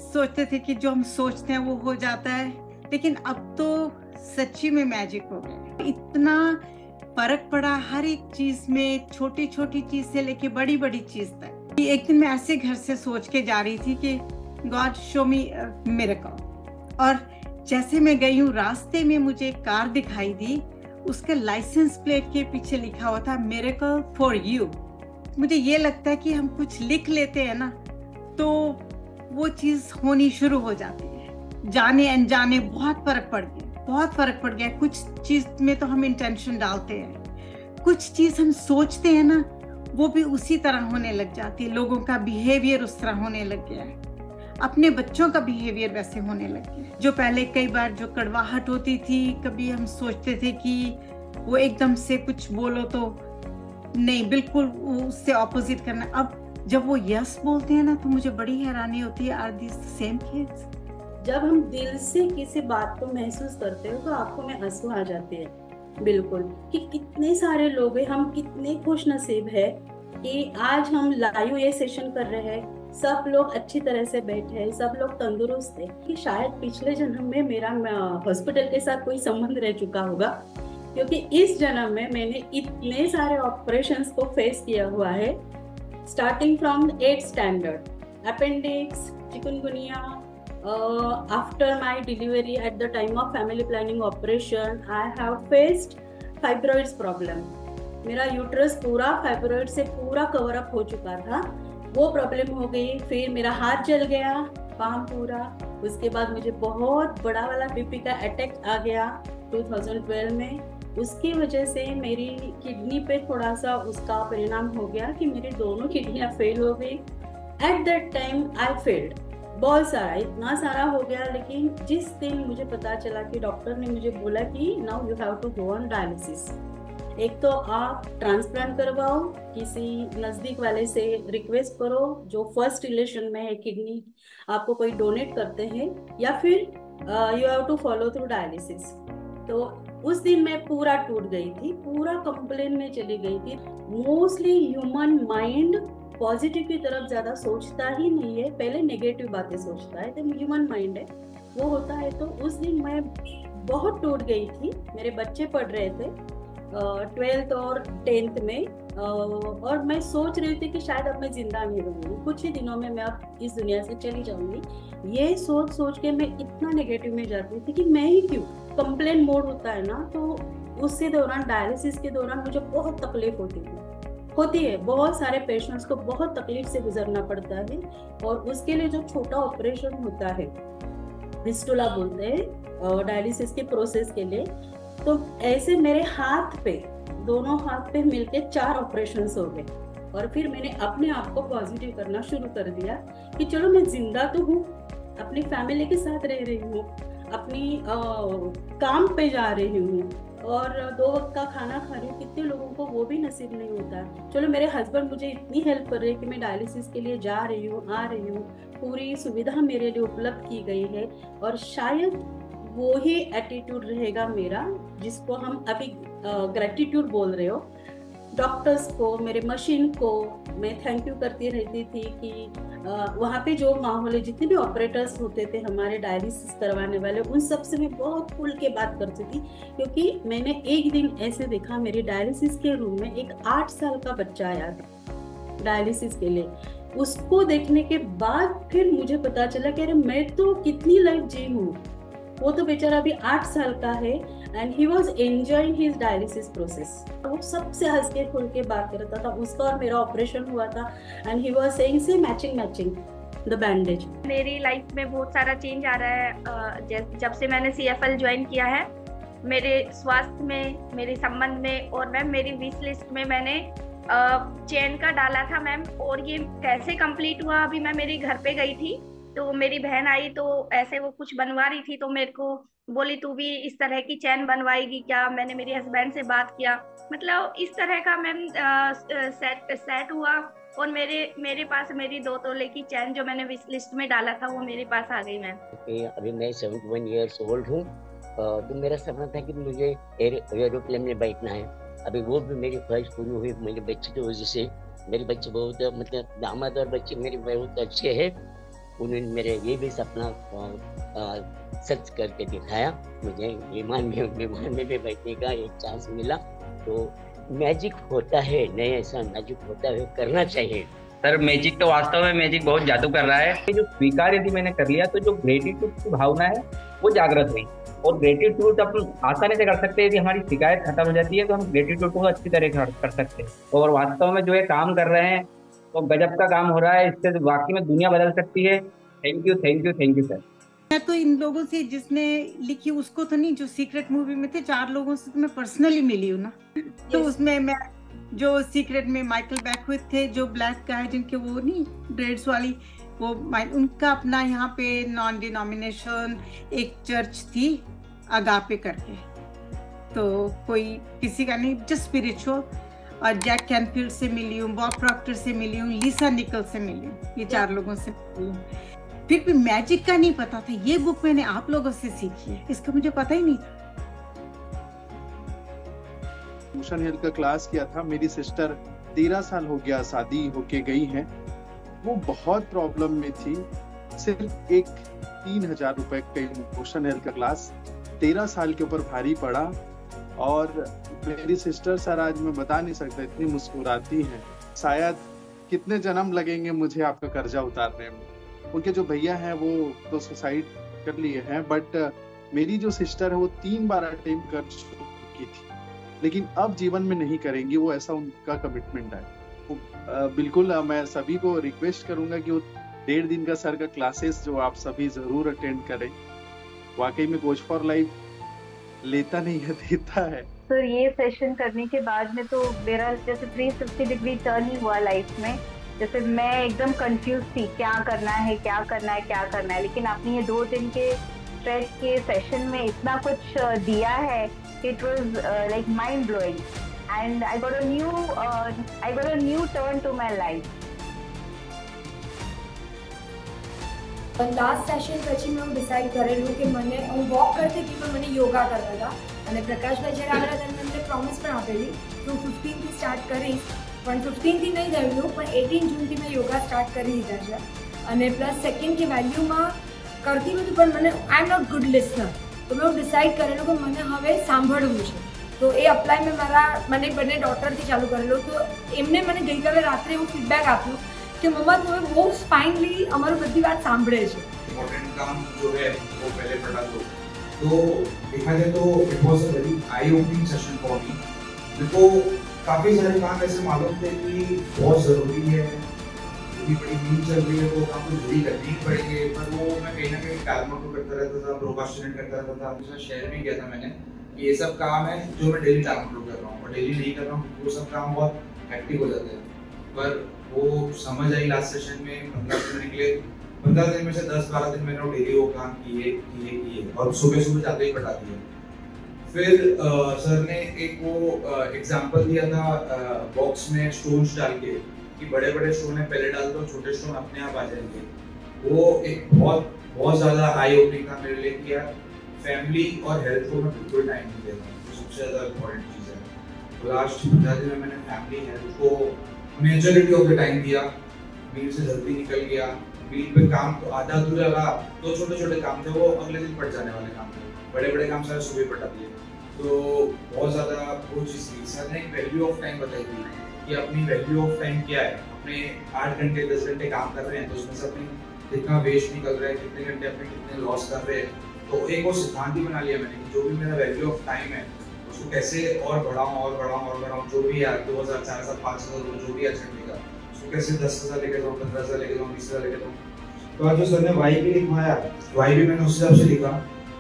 सोचते थे कि जो हम सोचते हैं वो हो जाता है, लेकिन अब तो सच्ची में मैजिक हो गया। इतना फर्क पड़ा हर एक चीज में, छोटी छोटी चीज से लेके बड़ी बड़ी चीज तक। एक दिन मैं ऐसे घर से सोच के जा रही थी कि गॉड शो मी मिरेकल, और जैसे मैं गई हूँ रास्ते में मुझे एक कार दिखाई दी, उसके लाइसेंस प्लेट के पीछे लिखा हुआ था मिरेकल फॉर यू। मुझे ये लगता है कि हम कुछ लिख लेते हैं ना तो वो चीज होनी शुरू हो जाती है। जाने अनजाने बहुत फर्क पड़ गया, बहुत फर्क पड़ गया। कुछ चीज में तो हम इंटेंशन डालते हैं, कुछ चीज हम सोचते हैं ना वो भी उसी तरह होने लग जाती है। लोगों का बिहेवियर उस तरह होने लग गया है, अपने बच्चों का बिहेवियर वैसे होने लग गया। जो पहले कई बार जो कड़वाहट होती थी, कभी हम सोचते थे कि वो एकदम से कुछ बोलो तो नहीं, बिल्कुल उससे ऑपोजिट करना। अब जब वो यस बोलते हैं ना तो मुझे बड़ी हैरानी होती है, आर दीज सेम किड्स? जब हम दिल से किसी बात को महसूस करते हो तो आंखों में आंसू आ जाते हैं। बिल्कुल, कि कितने सारे लोग हैं, हम कितने खुश नसीब है कि आज हम लाइव ये सेशन कर रहे हैं। सब लोग अच्छी तरह से बैठे हैं, सब लोग तंदुरुस्त है। कि शायद पिछले जन्म में मेरा हॉस्पिटल के साथ कोई संबंध रह चुका होगा, क्योंकि इस जन्म में मैंने इतने सारे ऑपरेशंस को फेस किया हुआ है। Starting from 8th standard, appendix, chikungunya, after my delivery at the time of family planning operation, I have faced fibroids problem. मेरा यूट्रस पूरा फाइब्रॉइड से पूरा कवर अप हो चुका था, वो प्रॉब्लम हो गई। फिर मेरा हाथ जल गया, पाम पूरा। उसके बाद मुझे बहुत बड़ा वाला बीपी का अटैक आ गया 2012 में। उसकी वजह से मेरी किडनी पे थोड़ा सा उसका परिणाम हो गया कि मेरी दोनों किडनियां फेल हो गई। At that time I failed, बहुत सारा, इतना सारा हो गया। लेकिन जिस दिन मुझे पता चला कि डॉक्टर ने मुझे बोला कि now you have to go on dialysis, एक तो आप ट्रांसप्लांट करवाओ, किसी नज़दीक वाले से रिक्वेस्ट करो जो फर्स्ट रिलेशन में है, किडनी आपको कोई डोनेट करते हैं, या फिर you have to follow through dialysis. तो उस दिन मैं पूरा टूट गई थी, पूरा कंप्लेन में चली गई थी। मोस्टली ह्यूमन माइंड पॉजिटिव की तरफ ज्यादा सोचता ही नहीं है, पहले नेगेटिव बातें सोचता है। तो ह्यूमन माइंड है वो होता है। तो उस दिन मैं बहुत टूट गई थी। मेरे बच्चे पढ़ रहे थे 12th और 10th में, और मैं सोच रही थी कि शायद अब मैं जिंदा नहीं रहूंगी, कुछ ही दिनों में मैं अब इस दुनिया से चली जाऊंगी। ये सोच सोच के मैं इतना नेगेटिव में जाती थी कि मैं ही क्यों, कंप्लेन मोड होता है ना, तो उसके दौरान, डायलिसिस के दौरान मुझे बहुत तकलीफ होती है। बहुत सारे पेशेंट्स को बहुत तकलीफ से गुजरना पड़ता है, और उसके लिए जो छोटा ऑपरेशन होता है, फिस्टुला बोलते हैं डायलिसिस के प्रोसेस के लिए, तो ऐसे मेरे हाथ पे, दोनों हाथ पे मिलके 4 ऑपरेशंस हो गए। और फिर मैंने अपने आप को पॉजिटिव करना शुरू कर दिया कि चलो मैं जिंदा तो हूँ, अपनी फैमिली के साथ रह रही हूँ, अपनी काम पे जा रही हूँ, और 2 वक्त का खाना खा रही हूँ। कितने लोगों को वो भी नसीब नहीं होता। चलो मेरे हस्बैंड मुझे इतनी हेल्प कर रहे हैं कि मैं डायलिसिस के लिए जा रही हूँ, आ रही हूँ, पूरी सुविधा मेरे लिए उपलब्ध की गई है। और शायद वो ही एटीट्यूड रहेगा मेरा, जिसको हम अभी ग्रेटिट्यूड बोल रहे हो। डॉक्टर्स को, मेरे मशीन को मैं थैंक यू करती रहती थी कि वहाँ पे जो माहौल है, जितने भी ऑपरेटर्स होते थे हमारे डायलिसिस करवाने वाले, उन सब से मैं बहुत खुल के बात करती थी। क्योंकि मैंने एक दिन ऐसे देखा, मेरे डायलिसिस के रूम में एक 8 साल का बच्चा आया था डायलिसिस के लिए। उसको देखने के बाद फिर मुझे पता चला कि अरे मैं तो कितनी लाइफ जी हूँ। वो तो बेचारा अभी 8 साल का है, and he was enjoying his dialysis process. वो सबसे हंस के खुल के बात करता था। उसका और मेरा ऑपरेशन हुआ था, एंड ही वॉज सेइंग से मैचिंग द बैंडेज। मेरी लाइफ में बहुत सारा चेंज आ रहा है जब से मैंने CFL ज्वाइन किया है। मेरे स्वास्थ्य में, मेरे संबंध में, और मैम मेरी विश लिस्ट में मैंने चेन का डाला था मैम, और ये कैसे कंप्लीट हुआ, अभी मैं मेरे घर पे गई थी तो मेरी बहन आई, तो ऐसे वो कुछ बनवा रही थी, तो मेरे को बोली तू भी इस तरह की चैन बनवाएगी क्या। मैंने मेरे हस्बैंड से बात किया, मतलब इस तरह का मैम सेट हुआ, और मेरे पास मेरी 2 तोले की चैन जो मैंने विश लिस्ट में डाला था वो मेरे पास आ गई मैम। अभी मैं 71 ईयर्स ओल्ड हूँ, तो मेरा सपना था कि मुझे एरोप्लेन में बैठना है। अभी वो भी मेरी ख्वाहिश पूरी हुई मेरे बच्चे की वजह से। मेरे बच्चे बहुत, मतलब दामाद और बच्चे मेरे बहुत अच्छे हैं, उन्होंने मेरे ये भी सपना सच करके दिखाया। मुझे विमान में भी बैठने का एक चांस मिला। तो मैजिक होता है, नहीं ऐसा मैजिक होता है, करना चाहिए। सर मैजिक तो वास्तव में मैजिक बहुत जादू कर रहा है। जो स्वीकार यदि मैंने कर लिया तो जो ग्रेटिट्यूड की भावना है वो जागृत हुई, और ग्रेटिट्यूड अपन आसानी से कर सकते हैं। यदि हमारी शिकायत खत्म हो जाती है तो हम ग्रेटिट्यूड को अच्छी तरह कर सकते हैं। और वास्तव में जो ये काम कर रहे हैं तो गजब का काम हो रहा है, इससे वाकई में दुनिया बदल सकती है। Thank you thank you thank you sir. मैं तो इन लोगों से जिसने लिखी उसको तो नहीं, जो सीक्रेट मूवी में थे 4 लोगों से तो मैं पर्सनली मिली हूँ ना। तो उसमें मैं जो सीक्रेट में माइकल बैकविथ थे, जो ब्लैक गाय जिनके वो नहीं ड्रेड्स वाली, वो उनका अपना यहाँ पे नॉन डिनोमिनेशन एक चर्च थी अगापे करके, तो कोई किसी का नहीं, जस्ट स्पिरिचुअल। और जैक कैनफील्ड से मिली हूँ, बॉब प्रॉक्टर से मिली हूँ, लिसा निकल से मिली हूँ, ये 4 लोगों से मिली हूँ। फिर भी मैजिक का नहीं पता था। ये बुक मैंने आप लोगों से सीखी है, इसका मुझे पता ही नहीं था। इमोशन हेल्थ का क्लास किया था। मेरी सिस्टर 13 साल हो गया शादी होके गई है। वो बहुत प्रॉब्लम में थी। सिर्फ एक 3000 रुपए का इमोशन हेल्थ का क्लास 13 साल के ऊपर भारी पड़ा। और मेरी सिस्टर सर आज मैं बता नहीं सकता, इतनी मुस्कुराती है। शायद कितने जन्म लगेंगे मुझे आपका कर्जा उतारने में। उनके जो भैया हैं वो तो सुसाइड कर लिए हैं, बट मेरी जो सिस्टर है वो 3 बार अटेम्प्ट कर चुकी थी, लेकिन अब जीवन में नहीं करेंगी। वो ऐसा उनका कमिटमेंट है। बिल्कुल मैं सभी को रिक्वेस्ट करूंगा कि वो 1.5 दिन का सर का क्लासेस जो आप सभी जरूर अटेंड करें। वाकई में कोच फॉर लाइफ लेता नहीं है, देता है। सर ये सेशन करने के बाद में तो मेरा जैसे 360 डिग्री टर्न ही हुआ लाइफ में। जैसे मैं एकदम कंफ्यूज थी, क्या करना है क्या करना है क्या करना है, लेकिन आपने ये 2 दिन के स्ट्रेच के सेशन में इतना कुछ दिया है, it was like mind blowing and I got a new turn to my life. Last session પછી મેં ડિસાઇડ કરેલું કે મને હું વોક કરતી હતી પણ મને યોગા કરતા હતા, અને પ્રકાશભાઈ જ્યારે આવ્યા ત્યારે મેં મને પ્રોમિસ પણ આપેલી કે હું 15 થી સ્ટાર્ટ કરીશ, પણ 15 થી નહીં થયેલું, પણ 18 જૂનથી મેં યોગા સ્ટાર્ટ કરી દીધા છે। અને પ્લસ સેકન્ડ કે વેલ્યુમાં કરતી હતી પણ મને આઈ એમ નોટ ગુડ લિસનર, તો મેં ડિસાઇડ કરેલું કે મને હવે સાંભળવું છે। તો એ અપ્લાય મને બંને ડોટરથી ચાલુ કરેલું। તો એમને મને ગઈકાલે રાત્રે એવું ફીડબેક આપ્યું कि मम्मा तुम्हें वो फाइनली हमारी बड़ी बात सांभळे छे। इम्पोर्टेंट काम जो है वो पहले पढ़ा तो देखा जाए तो it was a very I opening session for me. देखो काफी सारे काम ऐसे मालूम थे कि बहुत जरूरी है, इतनी बड़ी नींद चल रही है तो काम को जल्दी करनी ही पड़ेंगे, पर वो मैं कहीं ना कहीं टालमटोल करता रहता था, प्रोक्रास्टिनेट करता रहता था। आपके साथ शेयर भी किया था मैंने कि ये सब काम है जो मैं डेली टालमटोल कर रहा हूँ, और डेली नहीं कर रहा हूँ, वो सब काम बहुत हेक्टिक हो जाते हैं। पर वो समझ आई लास्ट सेशन में 15 दिन के लिए, 15 दिन में से 10-12 दिन मैंने डेली वो काम किए, और सुबह जाते ही पटा दिए। फिर सर ने एक वो एग्जांपल दिया था बॉक्स में स्टोन्स डाल के कि बड़े बड़े स्टोन है पहले डाल दो, छोटे स्टोन अपने आप आ जाएंगे। वो एक बहुत ज़्यादा आई ओपनिंग था मेरे लिए कि यार फैमिली और हेल्थ को मैं बिल्कुल टाइम नहीं देता हूँ, तो सबसे ज़्यादा इम्पोर्टेंट चीज़ है। तो लास्ट 15 दिन में मैंने फैमिली हेल्थ को मेजॉरिटी ऑफ द टाइम दिया। मील से जल्दी निकल गया, मील पे काम तो आधा अधूरा रहा, तो छोटे छोटे काम थे वो अगले दिन पड़ जाने वाले काम थे, बड़े बड़े काम सारे सुबह पटा दिए। तो बहुत ज़्यादा वो चीज़ थी। सर ने एक वैल्यू ऑफ टाइम बताई थी कि अपनी वैल्यू ऑफ टाइम क्या है। अपने 8 घंटे 10 घंटे काम कर रहे हैं तो उसमें से अपनी कितना वेस्ट निकल रहा है, कितने घंटे अपने कितने लॉस कर रहे हैं। तो एक वो सिद्धांत ही बना लिया मैंने कि जो भी मेरा वैल्यू ऑफ टाइम है उसको कैसे और बढ़ाऊं, जो भी यार 2000 4000 5000 जो भी घंटे का, उसको कैसे 10,000 लेके जाऊँ, 15,000 लेके जाऊँ, 20,000 लेके जाऊँ। तो आज जो सर ने वाई भी लिखवाया, वाई भी मैंने उस हिसाब से लिखा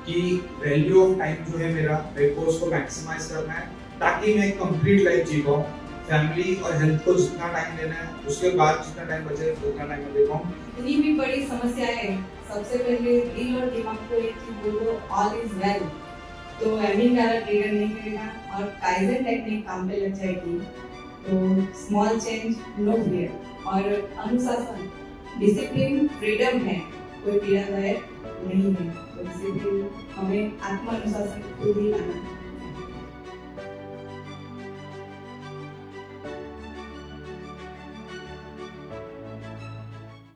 कि वैल्यू ऑफ टाइम जो है मेरा, मेरे को उसको मैक्सिमाइज करना है ताकि मैं एक कंप्लीट लाइफ जी पाऊँ। फैमिली और हेल्थ को जितना टाइम देना है, उसके बाद जितना टाइम बचे उतना टाइम दे पाऊँ। इतनी भी बड़ी समस्या है। सबसे पहले दिल और दिमाग को एक चीज बोलो, ऑल इज वेल, तो एमिंग वाला ट्रिगर नहीं करेगा और काइजन टेक्निक काम पे लग जाएगी। तो स्मॉल चेंज, नो फियर और अनुशासन, डिसिप्लिन, फ्रीडम है, कोई पीड़ादायक नहीं है। तो डिसिप्लिन हमें आत्म अनुशासन खुद ही लाना है।